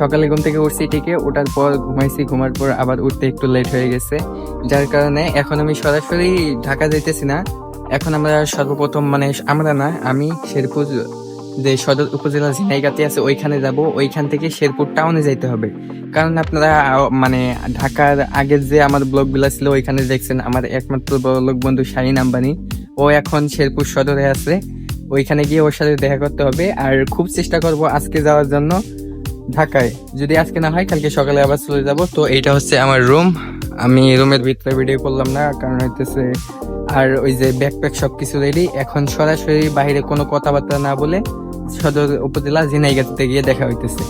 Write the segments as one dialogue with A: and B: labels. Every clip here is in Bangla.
A: সকালে ঘুম থেকে উঠছি ঠিকই, ওঠার পর ঘুমাইছি, ঘুমার পর আবার উঠতে একটু লেট হয়ে গেছে, যার কারণে এখন আমি সরাসরি ঢাকা যাইতেছি না। এখন আমরা সর্বপ্রথম মানে আমরা না, আমি শেরপুর যে সদর উপজেলা ঝিনাইগাতি আছে ওইখানে যাব। ওইখান থেকে শেরপুর টাউনে যাইতে হবে, কারণ আপনারা মানে ঢাকার আগের যে আমার ব্লগ গুলা ছিল ওইখানে দেখছেন আমার একমাত্র বড় লোক বন্ধু শাহিন আম্বানি, ও এখন শেরপুর সদরে আছে। ওইখানে গিয়ে ওর সাথে দেখা করতে হবে, আর খুব চেষ্টা করব আজকে যাওয়ার জন্য ঢাকায়। যদি আজকে না হয় কালকে সকালে আবার চলে যাব। তো এইটা হচ্ছে আমার রুম, আমি রুমের ভিতরে ভিডিও করলাম না, কারণ হইতেছে আর ওই যে ব্যাকপ্যাক সবকিছু রেডি। এখন সরাসরি বাইরে কোনো কথাবার্তা না বলে সদর উপজেলা ঝিনাইগাতিতে গিয়ে দেখা হইতেছে।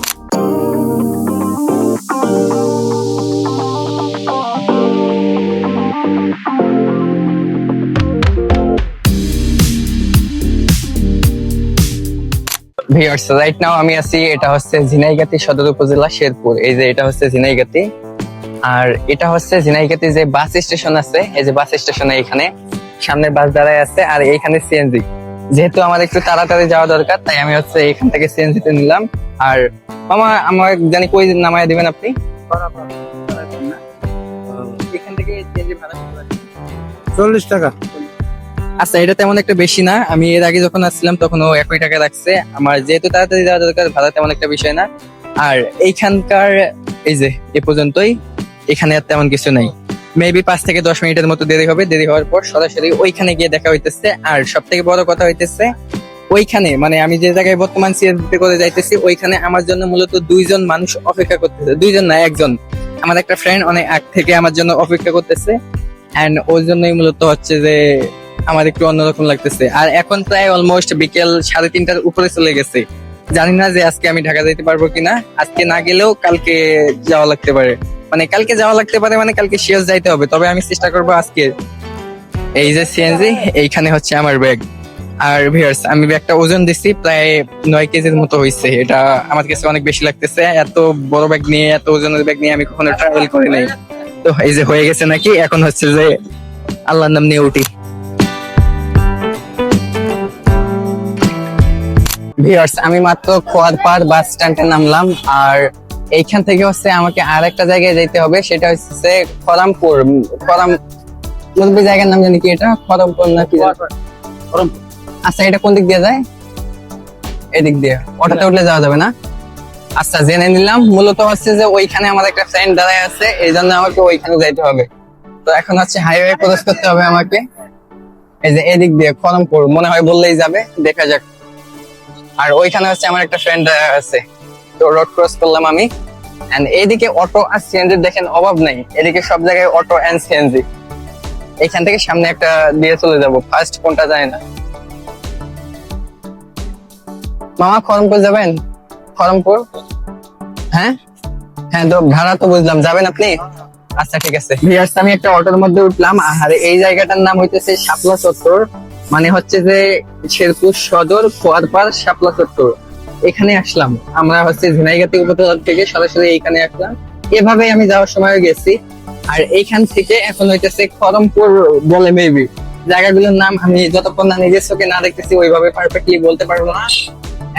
A: ভিউয়ার্স, রাইট নাও আমি আছি, এটা হচ্ছে ঝিনাইগাতি সদর উপজেলা শেরপুর। এই যে এটা হচ্ছে ঝিনাইগাতি, আর এটা হচ্ছে ঝিনাইগাতি যে বাস স্টেশন আছে, এই যে বাস স্টেশনে এখানে সামনে বাস দাঁড়ায় আছে, আর এইখানে সিএনজি। যেহেতু আমার একটু তাড়াতাড়ি যাওয়া দরকার, তাই আমি হচ্ছে এখান থেকে সিএনজি তে নিলাম। আর মামা আমার জানি কই নামায় দিবেন আপনি? এখান থেকে সিএনজি ভাড়া
B: 40 টাকা।
A: আচ্ছা, এটা তেমন একটা বেশি না, আমি এর আগে যখন আসছিলাম তখন ও 1 টাকা রাখছে। আমার যেহেতু তাড়াতাড়ি যাওয়া দরকার, ভাড়া তেমন একটা বিষয় না। আর এইখানকার এই যে এ পর্যন্তই, এখানে আর তেমন কিছু নাই। মেবি 5 থেকে 10 মিনিটের মতো দেরি হবে। দেরি হওয়ার পর সরাসরি ওইখানে গিয়ে দেখা হইতেছে। আর সব থেকে বড় কথা হইতেছে ওইখানে মানে আমি যে জায়গায় বর্তমান সিএনজি করে যাইতেছি, ওইখানে আমার জন্য মূলত 2 জন মানুষ অপেক্ষা করতেছে। 2 জন না, 1 জন, আমার একটা ফ্রেন্ড অনেক আগ থেকে আমার জন্য অপেক্ষা করতেছে। এন্ড ওই জন্যই মূলত হচ্ছে যে আমার একটু অন্যরকম লাগতেছে। আর এখন প্রায় অলমোস্ট বিকেল 3:30টার উপরে চলে গেছে। জানি না যে আজকে আমি ঢাকা যাইতে পারবো কিনা। আজকে না গেলেও কালকে যাওয়া লাগতে পারে, মানে কালকে যাওয়া লাগতে পারে, মানে কালকে শিওর যাইতে হবে। তবে আমি চেষ্টা করবো আজকে। এই যে সিএনজি, এইখানে হচ্ছে আমার ব্যাগ। আর ভিউয়ার্স, আমি ব্যাগটা ওজন দিছি, প্রায় 9 কেজির মতো হয়েছে। এটা আমার কাছে অনেক বেশি লাগতেছে। এত বড় ব্যাগ নিয়ে, এত ওজনের ব্যাগ নিয়ে আমি কখনো ট্রাভেল করি নাই। তো এই যে হয়ে গেছে নাকি, এখন হচ্ছে যে আল্লাহর নাম নিয়ে উঠি। ভিউয়ার্স, আমি মাত্র খোয়ারপাড় বাস স্ট্যান্ডে নামলাম। আর এইখান থেকে হচ্ছে আমাকে আর একটা জায়গায় যেতে হবে, সেটা হচ্ছে খরামপুর। মুরব্বী জায়গার নাম জানি কি, এটা খরমপুর নাকি? আচ্ছা, এটা কোন দিক দিয়ে যায়? এদিক দিয়ে অটোতে উঠলে যাওয়া যাবে না? আচ্ছা, জেনে নিলাম। মূলত হচ্ছে যে ওইখানে আমার একটা ফ্রেন্ড দাঁড়ায় আছে, এই জন্য আমাকে ওইখানে যাইতে হবে। তো এখন হচ্ছে হাইওয়ে ক্রস করতে হবে আমাকে। এই যে এদিক দিয়ে খরমপুর মনে হয় বললেই যাবে, দেখা যাক। আর ওইখানে হচ্ছে আমার একটা ফ্রেন্ড আছে, তো রোড ক্রস করলাম আমি। এন্ড এইদিকে অটো আর সিএনজি দেখেন অভাব নাই, এদিকে সব জায়গায় অটো এন্ড সিএনজি। এখান থেকে সামনে একটা দিয়ে চলে যাব, ফার্স্ট কোনটা যায় না। মামা খরমপুর যাবেন? খরমপুর? হ্যাঁ হ্যাঁ, তো ভাড়া তো বুঝলাম, যাবেন আপনি? আচ্ছা ঠিক আছে। ভিউয়ার্স, আমি একটা অটোর মধ্যে উঠলাম। আর এই জায়গাটার নাম হইতেছে শাপলা চত্বর, মানে হচ্ছে যে শেরপুর সদর খোয়ারপাড় শাপলা চত্বর। এখানে আসলাম আমরা হচ্ছে ঝিনাইগাতি উপজেলা থেকে সরাসরি এইখানে আসলাম। এভাবে আমি যাওয়ার সময় গেছি। আর এইখান থেকে এখন হইতেছে খরমপুর বলে মেবি। জায়গাগুলোর নাম আমি যতক্ষণ না নিজের চোখে না দেখতেছি ওইভাবে পারফেক্টলি বলতে পারবো না।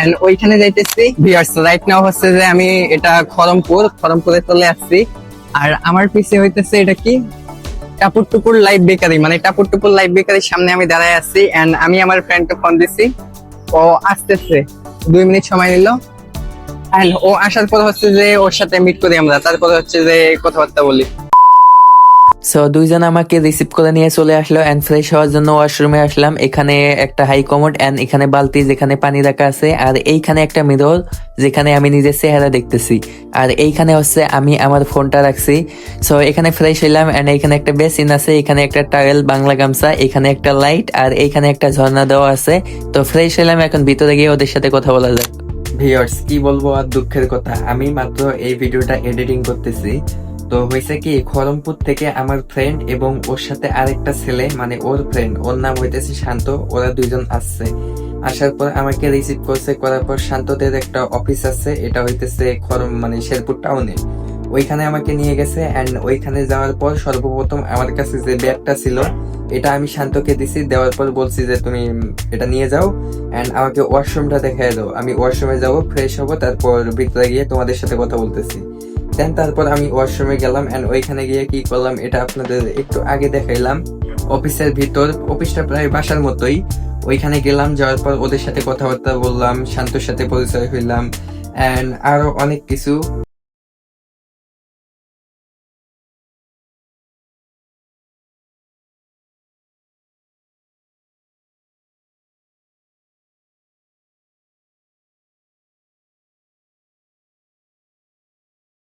A: এন্ড ওইখানে যাইতেছি। ভিউয়ার্স, রাইট নাও হচ্ছে যে আমি এটা খরমপুরে চলে আসছি। আর আমার পিছে হইতেছে এটা কি, টাপুর টুপুর লাইভ বেকারি, মানে টাপুর টুপুর লাইভ বেকারির সামনে আমি দাঁড়ায় আছি। এন্ড আমি আমার ফ্রেন্ডকে ফোন দিছি, ও আসতেছে। 2 মিনিট সময় নিল। এন্ড ও আসার পর হচ্ছে যে ওর সাথে মিট করি আমরা, তারপরে হচ্ছে যে কথাবার্তা বলি। সো 2 জন আমাকে রিসিভ করে নিয়ে চলে আসলো। এন্ড ফ্রেশ হওয়ার জন্য ওয়াশরুমে আসলাম। এখানে একটা হাই কমোড এন্ড এখানে বালতি যেখানে পানি রাখা আছে। আর এইখানে একটা মিরর যেখানে আমি নিজের চেহারা দেখতেছি। আর এইখানে হচ্ছে আমি আমার ফোনটা রাখছি। সো এখানে ফ্রেশ হইলাম। এন্ড এখানে একটা বেসিন আছে, এখানে একটা টাওয়েল বাংলা গামছা, এখানে একটা লাইট, আর এইখানে একটা ঝর্ণা দেওয়া আছে। তো ফ্রেশ হইলাম, এখন ভিতরে গিয়ে ওদের সাথে কথা বলা যাক। ভিউয়ার্স, কি বলবো আর দুঃখের কথা, আমি মাত্র এই ভিডিওটা এডিটিং করতেছি। তো হয়েছে কি, খরমপুর থেকে আমার ফ্রেন্ড এবং ওর সাথে আরেকটা ছেলে, মানে ওর ফ্রেন্ড, ওর নাম হইতেছে শান্ত, ওরা 2 জন আসছে। আসার পর আমাকে রিসিভ করছে, করার পর শান্তদের একটা অফিস আছে, এটা হইতেছে মানে শেরপুর টাউনে।
C: ওইখানে আমাকে নিয়ে গেছে অ্যান্ড ওইখানে যাওয়ার পর সর্বপ্রথম আমার কাছে যে ব্যাগটা ছিল এটা আমি শান্তকে দিছি, দেওয়ার পর বলছি যে তুমি এটা নিয়ে যাও অ্যান্ড আমাকে ওয়াশরুমটা দেখাই দাও। আমি ওয়াশরুমে যাবো, ফ্রেশ হবো, তারপর ভিতরে গিয়ে তোমাদের সাথে কথা বলতেছি। দেন তারপর আমি ওয়াশরুমে গেলাম অ্যান্ড ওইখানে গিয়ে কি করলাম এটা আপনাদের একটু আগে দেখাইলাম। অফিসের ভিতর, অফিসটা প্রায় বাসার মতোই। ওইখানে গেলাম, যাওয়ার পর ওদের সাথে কথাবার্তা বললাম, শান্তর সাথে পরিচয় হইলাম অ্যান্ড আরো অনেক কিছু।